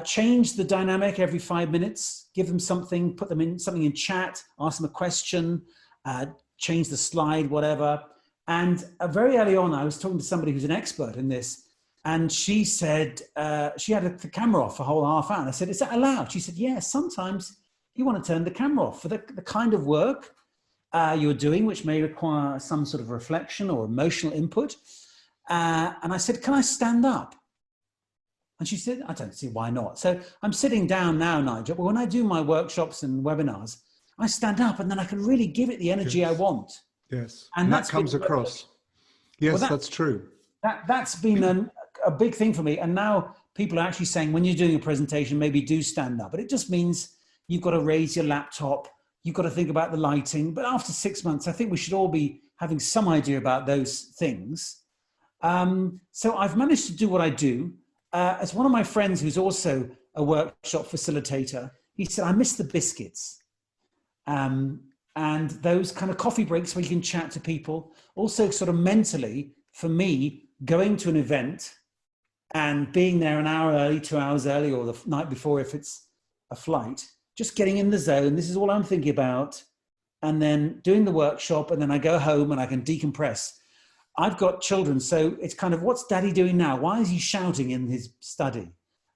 change the dynamic every 5 minutes, give them something, put them in something in chat, ask them a question, change the slide, whatever. And very early on, I was talking to somebody who's an expert in this, and she said she had the camera off for a whole half hour. And I said, is that allowed? She said, yeah, sometimes you want to turn the camera off for the kind of work you're doing, which may require some sort of reflection or emotional input. And I said, can I stand up? And she said, I don't see why not. So I'm sitting down now, Nigel, but when I do my workshops and webinars, I stand up and then I can really give it the energy I want. Yes, And that comes across. Yes, well, that's true. That's been a big thing for me. And now people are actually saying, when you're doing a presentation, maybe do stand up. But it just means you've got to raise your laptop. You've got to think about the lighting. But after 6 months, I think we should all be having some idea about those things. So I've managed to do what I do. As one of my friends who's also a workshop facilitator, he said, I miss the biscuits. And those kind of coffee breaks where you can chat to people. Also sort of mentally, for me, going to an event and being there an hour early, 2 hours early, or the night before if it's a flight, just getting in the zone. This is all I'm thinking about. And then doing the workshop, and then I go home and I can decompress. I've got children, so it's kind of, what's Daddy doing now? Why is he shouting in his study?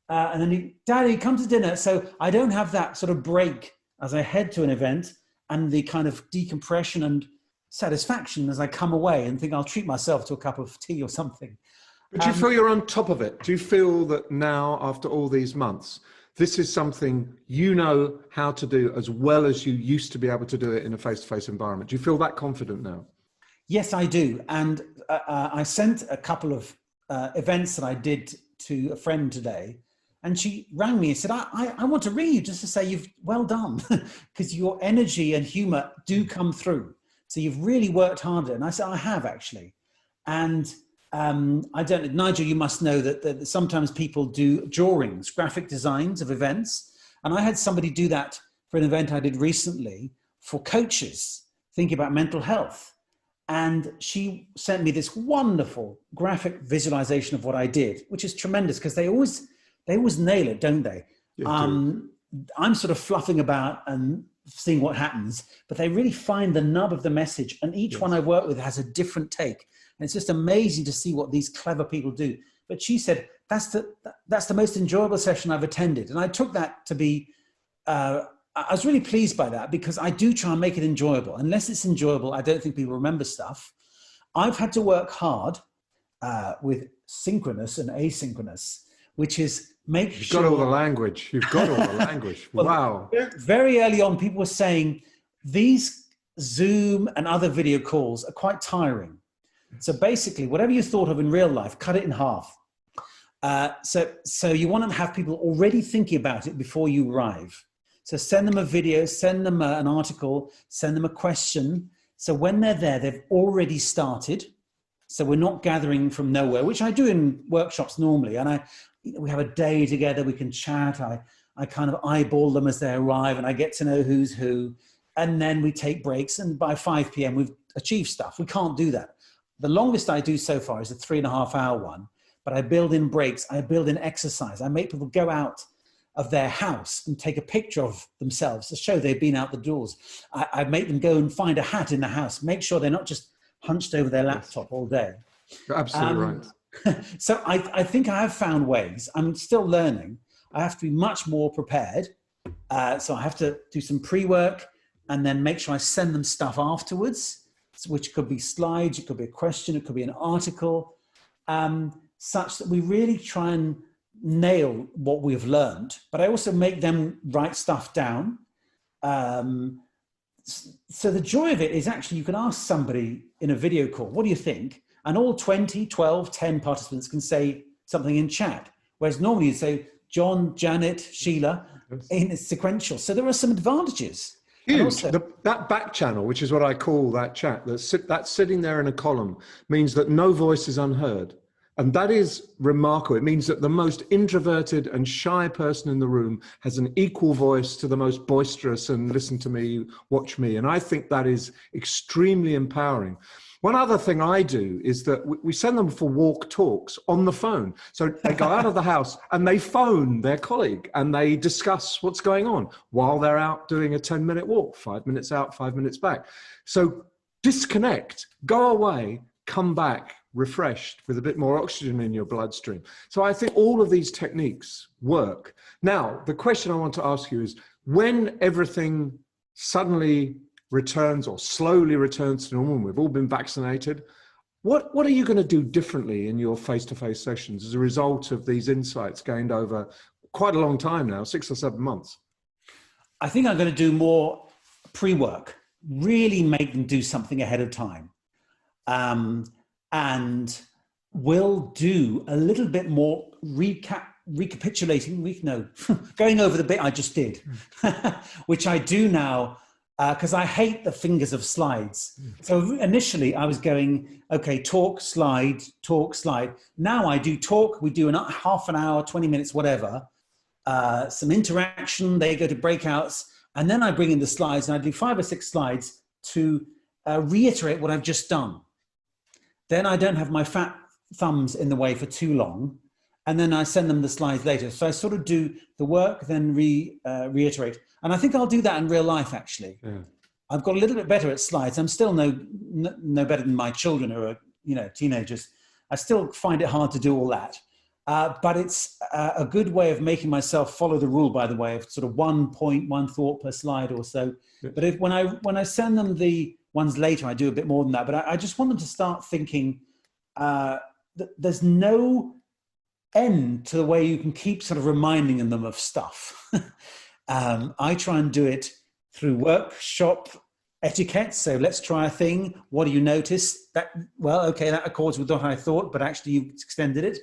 And then, Daddy, come to dinner. So I don't have that sort of break as I head to an event, and the kind of decompression and satisfaction as I come away and think I'll treat myself to a cup of tea or something. But do you feel you're on top of it? Do you feel that now, after all these months, this is something you know how to do as well as you used to be able to do it in a face-to-face environment? Do you feel that confident now? Yes, I do. And I sent a couple of events that I did to a friend today, and she rang me and said, I want to ring you just to say you've well done, because your energy and humor do come through. So you've really worked harder. And I said, I have actually. And I don't, Nigel, you must know that sometimes people do drawings, graphic designs of events. And I had somebody do that for an event I did recently for coaches thinking about mental health. And she sent me this wonderful graphic visualization of what I did, which is tremendous because they always nail it, don't they? I'm sort of fluffing about and seeing what happens, but they really find the nub of the message. And each one I work with has a different take. And it's just amazing to see what these clever people do. But she said, that's the most enjoyable session I've attended. And I took that to be, I was really pleased by that because I do try and make it enjoyable. Unless it's enjoyable, I don't think people remember stuff. I've had to work hard with synchronous and asynchronous, which is make sure... You've got all the language. You've got all the language. Wow. Very early on, people were saying these Zoom and other video calls are quite tiring. So basically, whatever you thought of in real life, cut it in half. So you want to have people already thinking about it before you arrive. So send them a video, send them an article, send them a question. So when they're there, they've already started. So we're not gathering from nowhere, which I do in workshops normally. And we have a day together, we can chat. I kind of eyeball them as they arrive and I get to know who's who. And then we take breaks. And by 5 p.m., we've achieved stuff. We can't do that. The longest I do so far is a 3.5 hour one, but I build in breaks. I build in exercise. I make people go out of their house and take a picture of themselves to show they've been out the doors. I make them go and find a hat in the house, make sure they're not just hunched over their laptop all day. You're absolutely right. So I think I have found ways. I'm still learning. I have to be much more prepared. So I have to do some pre-work and then make sure I send them stuff afterwards, which could be slides, it could be a question, it could be an article, such that we really try and nail what we've learned, but I also make them write stuff down. So the joy of it is actually you can ask somebody in a video call, what do you think? and all 20, 12, 10 participants can say something in chat. Whereas normally you say John, Janet, Sheila, in a sequential. So there are some advantages. Huge. Also, That back channel, which is what I call that chat, that's sitting there in a column, means that no voice is unheard. And that is remarkable. It means that the most introverted and shy person in the room has an equal voice to the most boisterous and listen to me, watch me. And I think that is extremely empowering. One other thing I do is that we send them for walk talks on the phone. So they go out of the house and they phone their colleague and they discuss what's going on while they're out doing a 10-minute walk, 5 minutes out, 5 minutes back. So disconnect, go away, come back refreshed with a bit more oxygen in your bloodstream. So I think all of these techniques work. Now, the question I want to ask you is, when everything suddenly returns or slowly returns to normal, and we've all been vaccinated, what are you going to do differently in your face-to-face sessions as a result of these insights gained over quite a long time now, 6 or 7 months? I think I'm going to do more pre-work, really make them do something ahead of time. And we'll do a little bit more recapitulating, going over the bit I just did, which I do now, because I hate the fingers of slides. So initially I was going, okay, talk, slide, talk, slide. Now I do talk, we do half an hour, 20 minutes, whatever, some interaction, they go to breakouts, and then I bring in the slides and I do 5 or 6 slides to reiterate what I've just done. Then I don't have my fat thumbs in the way for too long. And then I send them the slides later. So I sort of do the work, then reiterate. And I think I'll do that in real life, actually. Yeah. I've got a little bit better at slides. I'm still no better than my children who are, teenagers. I still find it hard to do all that. But it's a good way of making myself follow the rule, by the way, of sort of 1 point, 1 thought per slide or so. Yeah. But when I send them the ones later, I do a bit more than that. But I just want them to start thinking that there's no end to the way you can keep sort of reminding them of stuff. I try and do it through workshop etiquette. So let's try a thing. What do you notice? Okay, that accords with what I thought, but actually you extended it.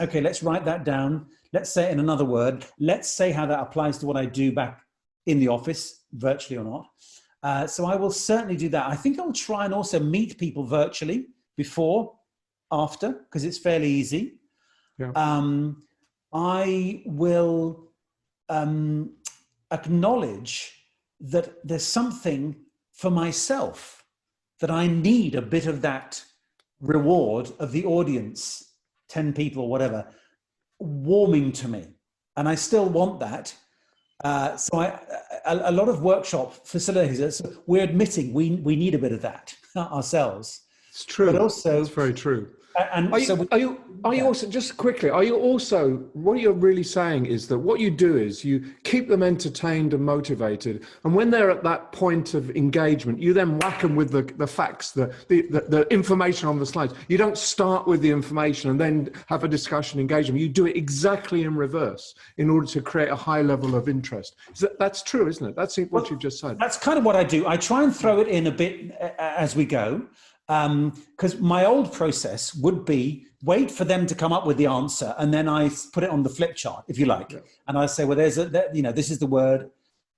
Okay, let's write that down. Let's say it in another word. Let's say how that applies to what I do back in the office, virtually or not. So I will certainly do that. I think I'll try and also meet people virtually before, after, because it's fairly easy. Yeah. I will acknowledge that there's something for myself that I need a bit of that reward of the audience, 10 people or whatever, warming to me. And I still want that. So a lot of workshop facilitators, we're admitting we need a bit of that ourselves. It's true. But also, it's very true. And are you also, just quickly, are you also, what you're really saying is that what you do is you keep them entertained and motivated, and when they're at that point of engagement, you then whack them with the facts, the information on the slides. You don't start with the information and then have a discussion, engage them. You do it exactly in reverse in order to create a high level of interest. That's true, isn't it? That's what you've just said. That's kind of what I do. I try and throw it in a bit as we go. Because my old process would be wait for them to come up with the answer, and then I put it on the flip chart, if you like. Yeah. And I say, well, this is the word,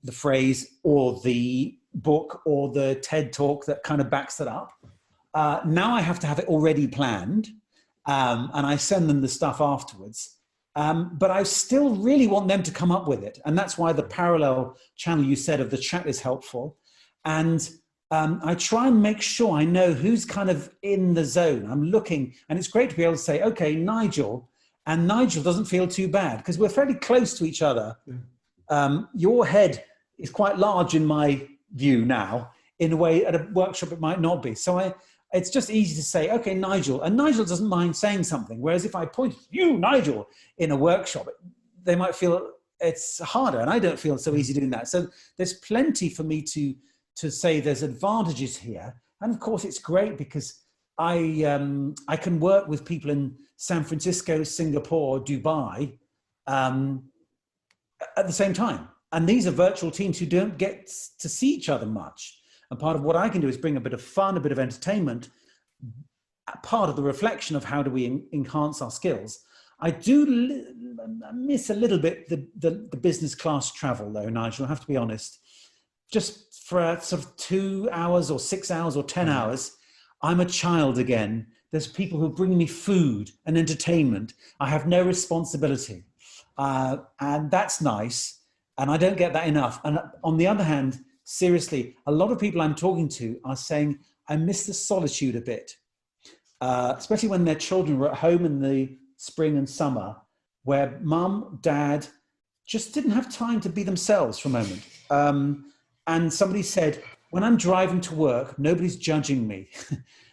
the phrase, or the book, or the TED talk that kind of backs it up. Now I have to have it already planned, and I send them the stuff afterwards. But I still really want them to come up with it. And that's why the parallel channel you said of the chat is helpful. And I try and make sure I know who's kind of in the zone. I'm looking, and it's great to be able to say, okay, Nigel, and Nigel doesn't feel too bad because we're fairly close to each other. Yeah. Your head is quite large in my view now, in a way at a workshop it might not be. So it's just easy to say, okay, Nigel, and Nigel doesn't mind saying something. Whereas if I point you, Nigel, in a workshop, they might feel it's harder, and I don't feel so easy doing that. So there's plenty for me to say there's advantages here. And of course it's great because I can work with people in San Francisco, Singapore, Dubai at the same time. And these are virtual teams who don't get to see each other much. And part of what I can do is bring a bit of fun, a bit of entertainment, part of the reflection of how do we enhance our skills. I do miss a little bit the business class travel, though, Nigel, I have to be honest. Just for sort of 2 hours or 6 hours or 10 hours, I'm a child again. There's people who bring me food and entertainment. I have no responsibility. And that's nice. And I don't get that enough. And on the other hand, seriously, a lot of people I'm talking to are saying, I miss the solitude a bit, especially when their children were at home in the spring and summer, where mum, dad just didn't have time to be themselves for a moment. And somebody said, when I'm driving to work, nobody's judging me.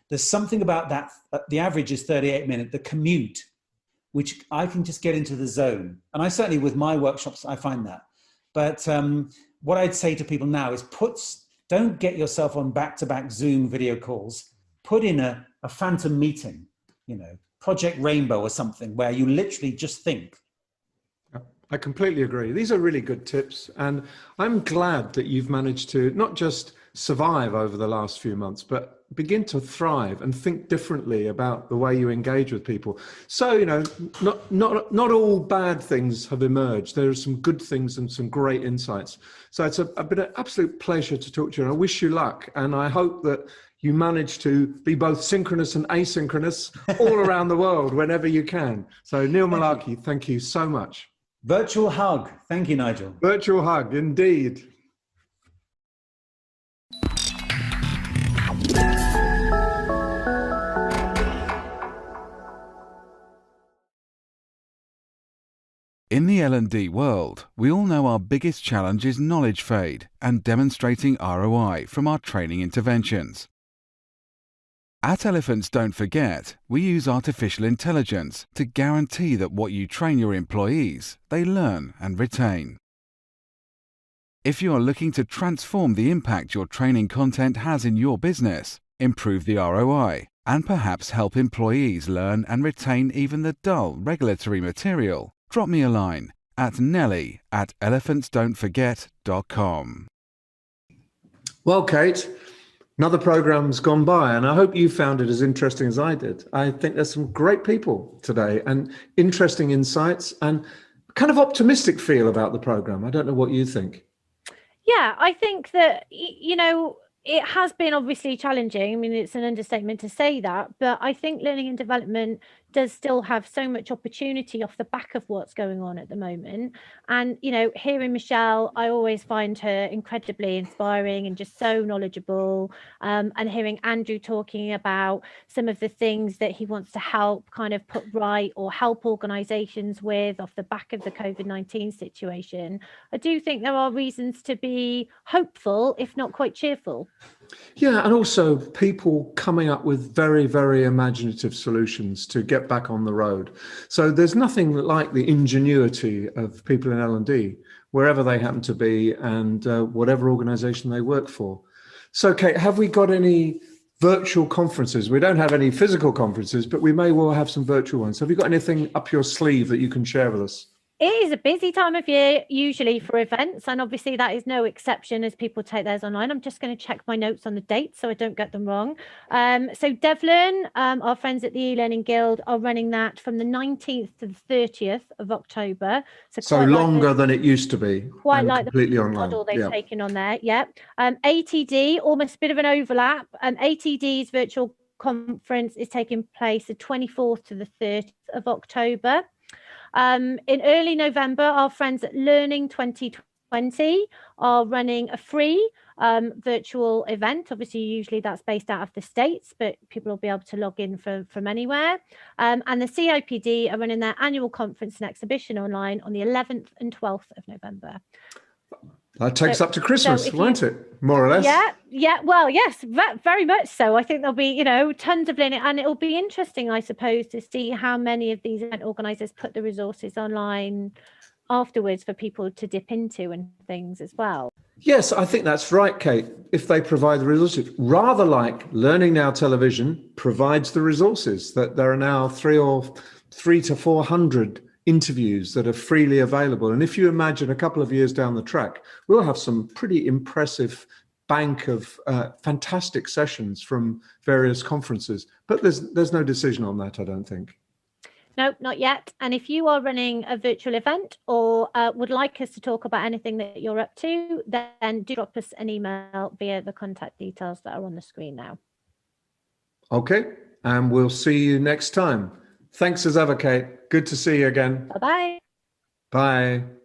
There's something about that. The average is 38 minutes, the commute, which I can just get into the zone. And I certainly, with my workshops, I find that. But what I'd say to people now is don't get yourself on back-to-back Zoom video calls. Put in a phantom meeting, Project Rainbow or something, where you literally just think. I completely agree. These are really good tips. And I'm glad that you've managed to not just survive over the last few months, but begin to thrive and think differently about the way you engage with people. So, not all bad things have emerged. There are some good things and some great insights. So it's been an absolute pleasure to talk to you. And I wish you luck. And I hope that you manage to be both synchronous and asynchronous all around the world whenever you can. So Neil Malarkey, thank you so much. Virtual hug. Thank you, Nigel. Virtual hug, indeed. In the L&D world, we all know our biggest challenge is knowledge fade and demonstrating ROI from our training interventions. At Elephants Don't Forget, we use artificial intelligence to guarantee that what you train your employees, they learn and retain. If you are looking to transform the impact your training content has in your business, improve the ROI, and perhaps help employees learn and retain even the dull regulatory material, drop me a line at nelly@elephantsdon'tforget.com. Well, Kate, another program's gone by, and I hope you found it as interesting as I did. I think there's some great people today and interesting insights and kind of optimistic feel about the program. I don't know what you think. Yeah, I think that, it has been obviously challenging. I mean, it's an understatement to say that, but I think learning and development does still have so much opportunity off the back of what's going on at the moment. And, hearing Michelle, I always find her incredibly inspiring and just so knowledgeable. And hearing Andrew talking about some of the things that he wants to help kind of put right or help organisations with off the back of the COVID-19 situation, I do think there are reasons to be hopeful, if not quite cheerful. Yeah, and also people coming up with very, very imaginative solutions to get back on the road. So there's nothing like the ingenuity of people in L&D, wherever they happen to be and whatever organisation they work for. So, Kate, have we got any virtual conferences? We don't have any physical conferences, but we may well have some virtual ones. Have you got anything up your sleeve that you can share with us? It is a busy time of year, usually for events, and obviously that is no exception as people take theirs online. I'm just going to check my notes on the dates so I don't get them wrong. So Devlin, our friends at the e-Learning Guild, are running that from the 19th to the 30th of October. So longer than it used to be. Quite like completely the online model they've taken on there. Yeah. ATD, almost a bit of an overlap. ATD's virtual conference is taking place the 24th to the 30th of October. In early November, our friends at Learning 2020 are running a free virtual event. Obviously, usually that's based out of the States, but people will be able to log in from anywhere. And the CIPD are running their annual conference and exhibition online on the 11th and 12th of November. That takes up to Christmas, won't it? More or less. Yeah. Well, yes, very much so. I think there'll be, tons of learning, and it'll be interesting, I suppose, to see how many of these event organisers put the resources online afterwards for people to dip into and things as well. Yes, I think that's right, Kate. If they provide the resources, rather like Learning Now Television provides the resources, that there are now 300 to 400 interviews that are freely available. And if you imagine a couple of years down the track, we'll have some pretty impressive bank of fantastic sessions from various conferences. But there's no decision on that, I don't think. No, not yet. And if you are running a virtual event or would like us to talk about anything that you're up to, then do drop us an email via the contact details that are on the screen now. Okay, and we'll see you next time. Thanks as ever, Kate. Good to see you again. Bye-bye. Bye.